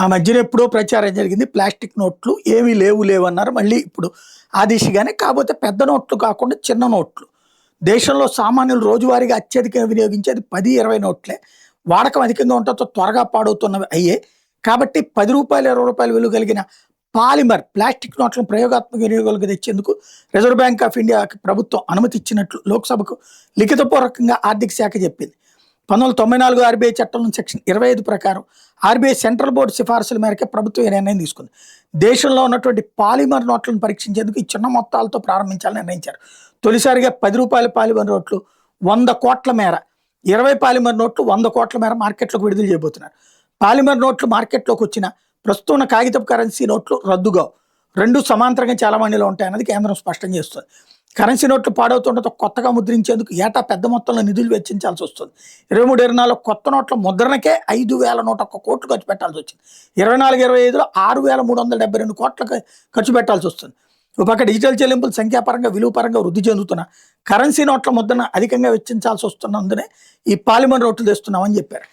ఆ మధ్యన ఎప్పుడో ప్రచారం జరిగింది. ప్లాస్టిక్ నోట్లు ఏమీ లేవన్నారు. మళ్ళీ ఇప్పుడు ఆ దిశగానే. కాకపోతే పెద్ద నోట్లు కాకుండా చిన్న నోట్లు. దేశంలో సామాన్యులు రోజువారీగా అత్యధికంగా వినియోగించేది 10, 20 నోట్లే. వాడకం అధికంగా ఉండటంతో త్వరగా పాడవుతున్నవి అయ్యే. కాబట్టి రూ. 10, రూ. 20 విలువ కలిగిన పాలిమర్ ప్లాస్టిక్ నోట్లను ప్రయోగాత్మక వినియోగాలకు తెచ్చేందుకు రిజర్వ్ బ్యాంక్ ఆఫ్ ఇండియాకి ప్రభుత్వం అనుమతి ఇచ్చినట్లు లోక్సభకు లిఖితపూర్వకంగా ఆర్థిక శాఖ చెప్పింది. 1994 ఆర్బీఐ చట్టంలో సెక్షన్ 25 ప్రకారం ఆర్బీఐ సెంట్రల్ బోర్డు సిఫార్సుల మేరకే ప్రభుత్వం ఈ నిర్ణయం తీసుకుంది. దేశంలో ఉన్నటువంటి పాలిమర్ నోట్లను పరీక్షించేందుకు ఈ చిన్న మొత్తాలతో ప్రారంభించాలని నిర్ణయించారు. తొలిసారిగా రూ. 10 పాలిమర్ నోట్లు 100 కోట్ల మేర, 20 పాలిమర్ నోట్లు 100 కోట్ల మేర మార్కెట్లోకి విడుదల చేయబోతున్నారు. పాలిమర్ నోట్లు మార్కెట్లోకి వచ్చిన ప్రస్తుతం ఉన్న కాగితపు కరెన్సీ నోట్లు రద్దుగా రెండు సమాంతరంగా చలామణిలో ఉంటాయన్నది కేంద్రం స్పష్టం చేస్తుంది. కరెన్సీ నోట్లు పాడవుతుండటంతో కొత్తగా ముద్రించేందుకు ఏటా పెద్ద మొత్తంలో నిధులు వెచ్చించాల్సి వస్తుంది. 23-24 కొత్త నోట్ల ముద్రణకే 5,101 కోట్లు ఖర్చు పెట్టాల్సి వచ్చింది. 24-25లో 6,372 కోట్ల ఖర్చు పెట్టాల్సి వస్తుంది. ఒక పక్క డిజిటల్ చెల్లింపులు సంఖ్యాపరంగా విలువపరంగా వృద్ధి చెందుతున్న కరెన్సీ నోట్ల ముద్రణ అధికంగా వెచ్చించాల్సి వస్తున్నందునే ఈ పాలిమర్ నోట్లు తెస్తున్నామని చెప్పారు.